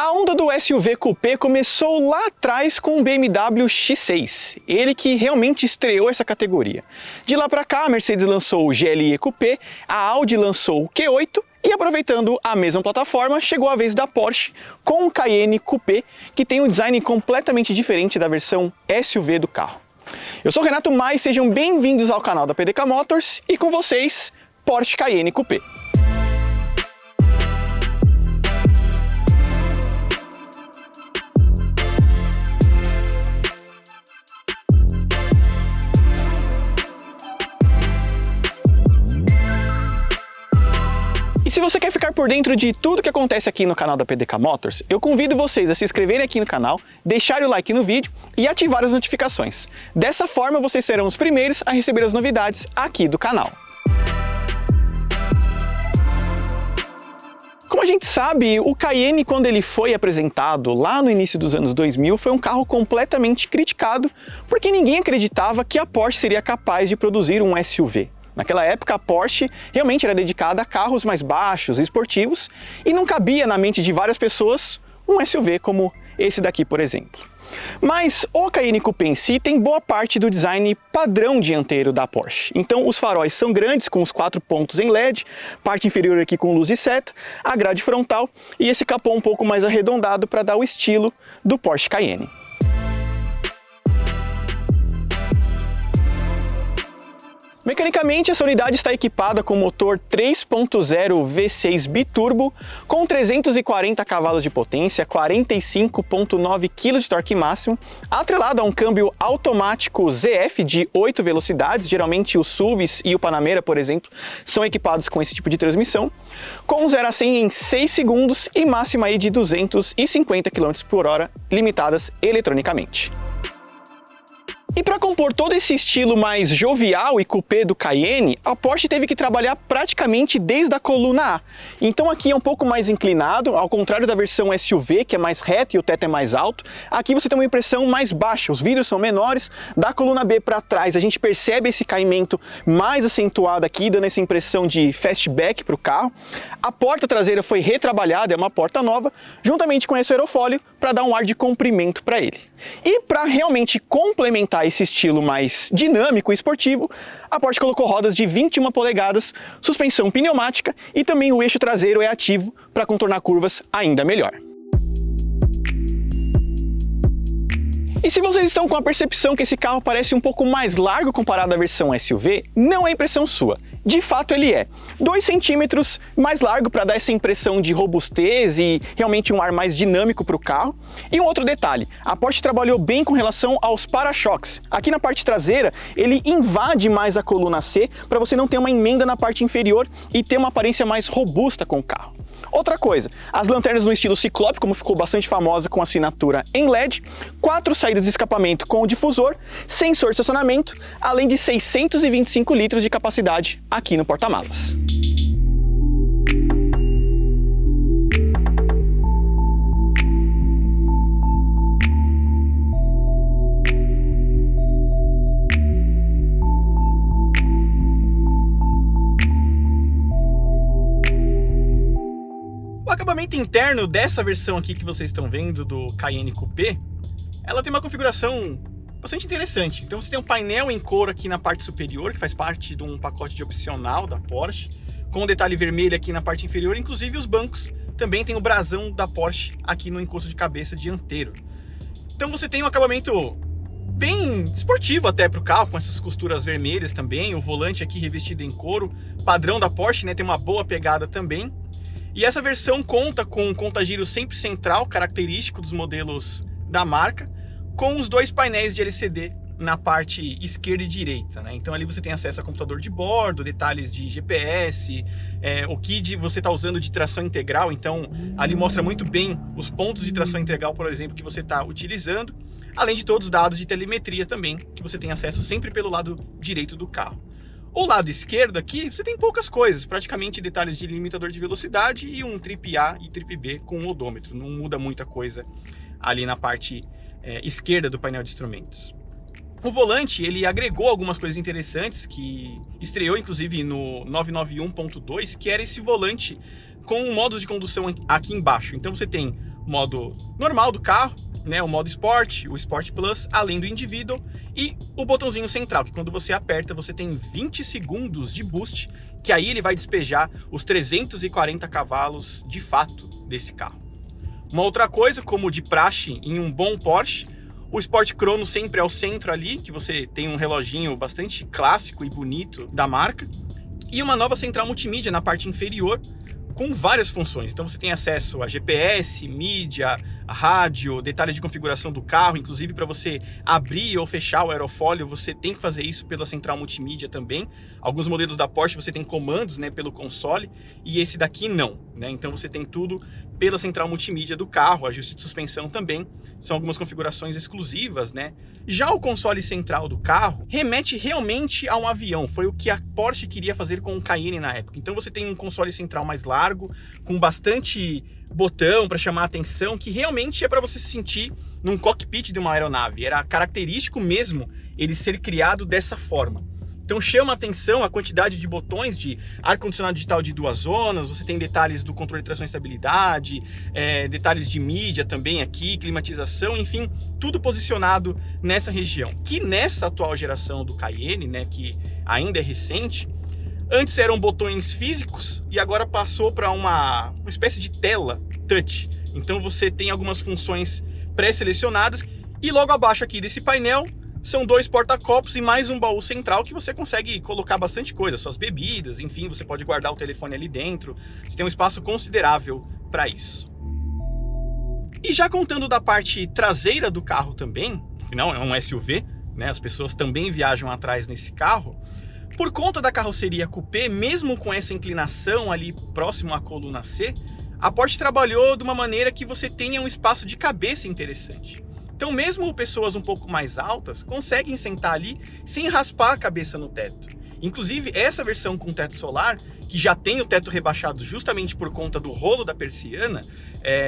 A onda do SUV Coupé começou lá atrás com o BMW X6, ele que realmente estreou essa categoria. De lá para cá, a Mercedes lançou o GLE Coupé, a Audi lançou o Q8 e, aproveitando a mesma plataforma, chegou a vez da Porsche com o Cayenne Coupé, que tem um design completamente diferente da versão SUV do carro. Eu sou o Renato Mais, sejam bem-vindos ao canal da PDK Motors e com vocês, Porsche Cayenne Coupé. E se você quer ficar por dentro de tudo que acontece aqui no canal da PDK Motors, eu convido vocês a se inscreverem aqui no canal, deixarem o like no vídeo e ativar as notificações. Dessa forma, vocês serão os primeiros a receber as novidades aqui do canal. Como a gente sabe, o Cayenne, quando ele foi apresentado lá no início dos anos 2000, foi um carro completamente criticado, porque ninguém acreditava que a Porsche seria capaz de produzir um SUV. Naquela época, a Porsche realmente era dedicada a carros mais baixos e esportivos e não cabia na mente de várias pessoas um SUV como esse daqui, por exemplo. Mas o Cayenne Coupé em si tem boa parte do design padrão dianteiro da Porsche. Então os faróis são grandes, com os 4 pontos em LED, parte inferior aqui com luz de seta, a grade frontal e esse capô um pouco mais arredondado para dar o estilo do Porsche Cayenne. Mecanicamente, essa unidade está equipada com motor 3.0 V6 biturbo com 340 cavalos de potência, 45.9 kg de torque máximo, atrelado a um câmbio automático ZF de 8 velocidades, geralmente o SUVs e o Panamera, por exemplo, são equipados com esse tipo de transmissão, com 0 a 100 em 6 segundos e máxima aí de 250 km por hora, limitadas eletronicamente. E para compor todo esse estilo mais jovial e coupé do Cayenne, a Porsche teve que trabalhar praticamente desde a coluna A. Então aqui é um pouco mais inclinado, ao contrário da versão SUV, que é mais reta e o teto é mais alto. Aqui você tem uma impressão mais baixa, os vidros são menores. Da coluna B para trás a gente percebe esse caimento mais acentuado aqui, dando essa impressão de fastback para o carro. A porta traseira foi retrabalhada, é uma porta nova, juntamente com esse aerofólio, para dar um ar de comprimento para ele. E para realmente complementar esse estilo mais dinâmico e esportivo, a Porsche colocou rodas de 21 polegadas, suspensão pneumática e também o eixo traseiro é ativo para contornar curvas ainda melhor. E se vocês estão com a percepção que esse carro parece um pouco mais largo comparado à versão SUV, não é impressão sua. De fato ele é 2 centímetros mais largo para dar essa impressão de robustez e realmente um ar mais dinâmico para o carro. E um outro detalhe, a Porsche trabalhou bem com relação aos para-choques. Aqui na parte traseira ele invade mais a coluna C para você não ter uma emenda na parte inferior e ter uma aparência mais robusta com o carro. Outra coisa, as lanternas no estilo ciclope, como ficou bastante famosa com assinatura em LED, 4 saídas de escapamento com o difusor, sensor de estacionamento, além de 625 litros de capacidade aqui no porta-malas. O acabamento interno dessa versão aqui que vocês estão vendo do Cayenne Coupé, ela tem uma configuração bastante interessante. Então você tem um painel em couro aqui na parte superior, que faz parte de um pacote de opcional da Porsche, com um detalhe vermelho aqui na parte inferior, inclusive os bancos também tem o brasão da Porsche aqui no encosto de cabeça dianteiro. Então você tem um acabamento bem esportivo até para o carro, com essas costuras vermelhas também, o volante aqui revestido em couro, padrão da Porsche, né, tem uma boa pegada também. E essa versão conta com um conta-giro sempre central, característico dos modelos da marca, com os 2 painéis de LCD na parte esquerda e direita, né? Então ali você tem acesso a computador de bordo, detalhes de GPS, o que você está usando de tração integral, então ali mostra muito bem os pontos de tração integral, por exemplo, que você está utilizando, além de todos os dados de telemetria também, que você tem acesso sempre pelo lado direito do carro. O lado esquerdo aqui, você tem poucas coisas, praticamente detalhes de limitador de velocidade e um trip A e trip B com um odômetro. Não muda muita coisa ali na parte esquerda do painel de instrumentos. O volante, ele agregou algumas coisas interessantes que estreou inclusive no 991.2, que era esse volante com modos de condução aqui embaixo. Então você tem o modo normal do carro, né, o modo Sport, o Sport Plus, além do Individual, e o botãozinho central, que quando você aperta, você tem 20 segundos de boost, que aí ele vai despejar os 340 cavalos de fato desse carro. Uma outra coisa, como de praxe em um bom Porsche, o Sport Chrono sempre é o centro ali, que você tem um reloginho bastante clássico e bonito da marca, e uma nova central multimídia na parte inferior, com várias funções. Então você tem acesso a GPS, mídia, a rádio, detalhes de configuração do carro, inclusive para você abrir ou fechar o aerofólio, você tem que fazer isso pela central multimídia também. Alguns modelos da Porsche você tem comandos, né, pelo console, e esse daqui não, né? Então você tem tudo pela central multimídia do carro, ajuste de suspensão também, são algumas configurações exclusivas, né? Já o console central do carro remete realmente a um avião, foi o que a Porsche queria fazer com o Cayenne na época. Então você tem um console central mais largo, com bastante botão para chamar a atenção, que realmente é para você se sentir num cockpit de uma aeronave. Era característico mesmo ele ser criado dessa forma. Então chama a atenção a quantidade de botões de ar-condicionado digital de 2 zonas, você tem detalhes do controle de tração e estabilidade, detalhes de mídia também aqui, climatização, enfim, tudo posicionado nessa região. Que nessa atual geração do Cayenne, né, que ainda é recente, antes eram botões físicos e agora passou para uma espécie de tela touch. Então você tem algumas funções pré-selecionadas e logo abaixo aqui desse painel são 2 porta-copos e mais um baú central que você consegue colocar bastante coisa, suas bebidas, enfim, você pode guardar o telefone ali dentro. Você tem um espaço considerável para isso. E já contando da parte traseira do carro também, afinal é um SUV, né? As pessoas também viajam atrás nesse carro. Por conta da carroceria coupé, mesmo com essa inclinação ali próximo à coluna C, a Porsche trabalhou de uma maneira que você tenha um espaço de cabeça interessante. Então mesmo pessoas um pouco mais altas conseguem sentar ali sem raspar a cabeça no teto. Inclusive essa versão com teto solar, que já tem o teto rebaixado justamente por conta do rolo da persiana,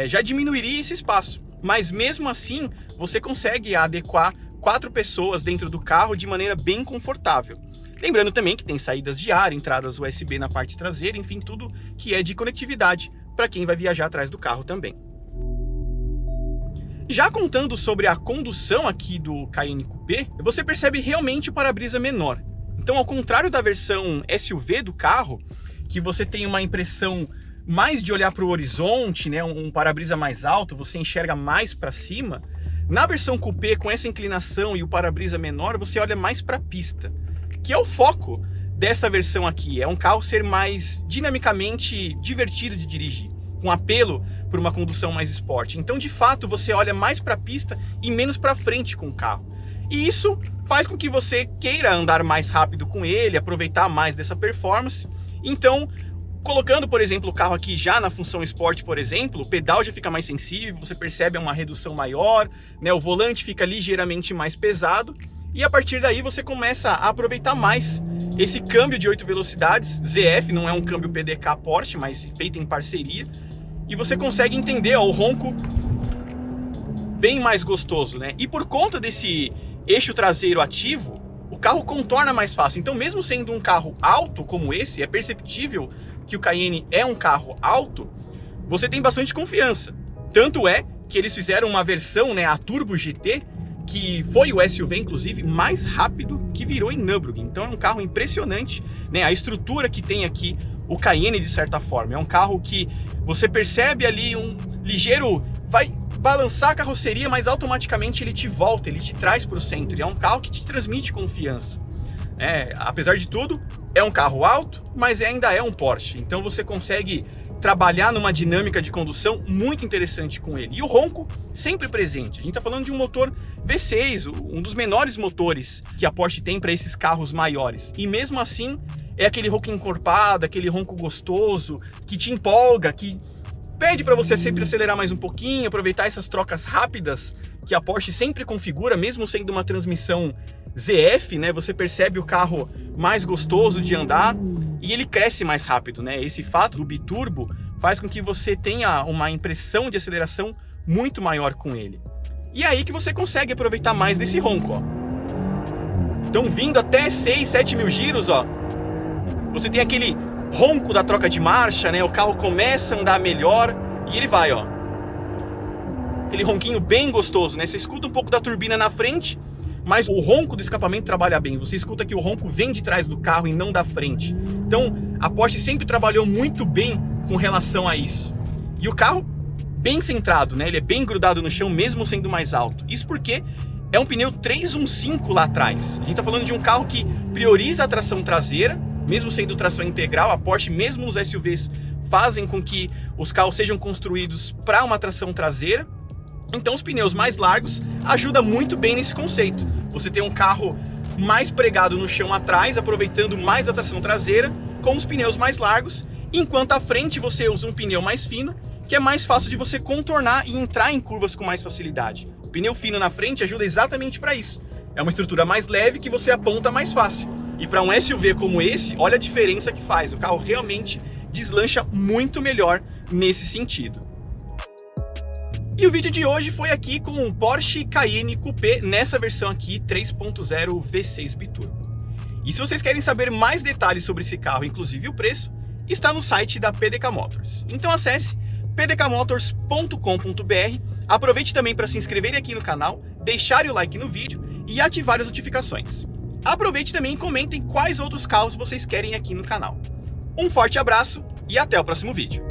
já diminuiria esse espaço. Mas mesmo assim você consegue adequar 4 pessoas dentro do carro de maneira bem confortável. Lembrando também que tem saídas de ar, entradas USB na parte traseira, enfim, tudo que é de conectividade para quem vai viajar atrás do carro também. Já contando sobre a condução aqui do Cayenne Coupé, você percebe realmente o para-brisa menor. Então, ao contrário da versão SUV do carro, que você tem uma impressão mais de olhar para o horizonte, né, um para-brisa mais alto, você enxerga mais para cima, na versão Coupé, com essa inclinação e o para-brisa menor, você olha mais para a pista, que é o foco dessa versão aqui. É um carro ser mais dinamicamente divertido de dirigir, com apelo por uma condução mais esporte. Então, de fato, você olha mais para a pista e menos para frente com o carro. E isso faz com que você queira andar mais rápido com ele, aproveitar mais dessa performance. Então, colocando, por exemplo, o carro aqui já na função Sport, por exemplo, o pedal já fica mais sensível, você percebe uma redução maior, né? O volante fica ligeiramente mais pesado e a partir daí você começa a aproveitar mais esse câmbio de 8 velocidades. ZF não é um câmbio PDK Porsche, mas feito em parceria. E você consegue entender, ó, o ronco bem mais gostoso, né? E por conta desse eixo traseiro ativo, o carro contorna mais fácil. Então, mesmo sendo um carro alto como esse, é perceptível que o Cayenne é um carro alto, você tem bastante confiança. Tanto é que eles fizeram uma versão, né, a Turbo GT, que foi o SUV, inclusive, mais rápido que virou em Nürburgring. Então é um carro impressionante, né? A estrutura que tem aqui o Cayenne, de certa forma. É um carro que você percebe ali um ligeiro... vai balançar a carroceria, mas automaticamente ele te volta, ele te traz para o centro. E é um carro que te transmite confiança. Apesar de tudo, é um carro alto, mas ainda é um Porsche. Então você consegue trabalhar numa dinâmica de condução muito interessante com ele. E o ronco sempre presente. A gente está falando de um motor V6, um dos menores motores que a Porsche tem para esses carros maiores. E mesmo assim, é aquele ronco encorpado, aquele ronco gostoso, que te empolga, que pede para você sempre acelerar mais um pouquinho, aproveitar essas trocas rápidas que a Porsche sempre configura, mesmo sendo uma transmissão ZF, né? Você percebe o carro mais gostoso de andar e ele cresce mais rápido, né? Esse fato do biturbo faz com que você tenha uma impressão de aceleração muito maior com ele. E é aí que você consegue aproveitar mais desse ronco, ó. Então, vindo até 6, 7 mil giros, ó, você tem aquele ronco da troca de marcha, né? O carro começa a andar melhor e ele vai, ó. Aquele ronquinho bem gostoso, né? Você escuta um pouco da turbina na frente, mas o ronco do escapamento trabalha bem. Você escuta que o ronco vem de trás do carro e não da frente. Então, a Porsche sempre trabalhou muito bem com relação a isso. E o carro bem centrado, né? Ele é bem grudado no chão, mesmo sendo mais alto. Isso porque é um pneu 315 lá atrás. A gente tá falando de um carro que prioriza a tração traseira, mesmo sendo tração integral. A Porsche, mesmo os SUVs, fazem com que os carros sejam construídos para uma tração traseira. Então os pneus mais largos ajudam muito bem nesse conceito. Você tem um carro mais pregado no chão atrás, aproveitando mais a tração traseira, com os pneus mais largos, enquanto à frente você usa um pneu mais fino, que é mais fácil de você contornar e entrar em curvas com mais facilidade. O pneu fino na frente ajuda exatamente para isso. É uma estrutura mais leve que você aponta mais fácil. E para um SUV como esse, olha a diferença que faz. O carro realmente deslancha muito melhor nesse sentido. E o vídeo de hoje foi aqui com um Porsche Cayenne Coupé nessa versão aqui 3.0 V6 Biturbo. E se vocês querem saber mais detalhes sobre esse carro, inclusive o preço, está no site da PDK Motors. Então acesse pdkmotors.com.br, aproveite também para se inscrever aqui no canal, deixar o like no vídeo e ativar as notificações. Aproveite também e comentem quais outros carros vocês querem aqui no canal. Um forte abraço e até o próximo vídeo.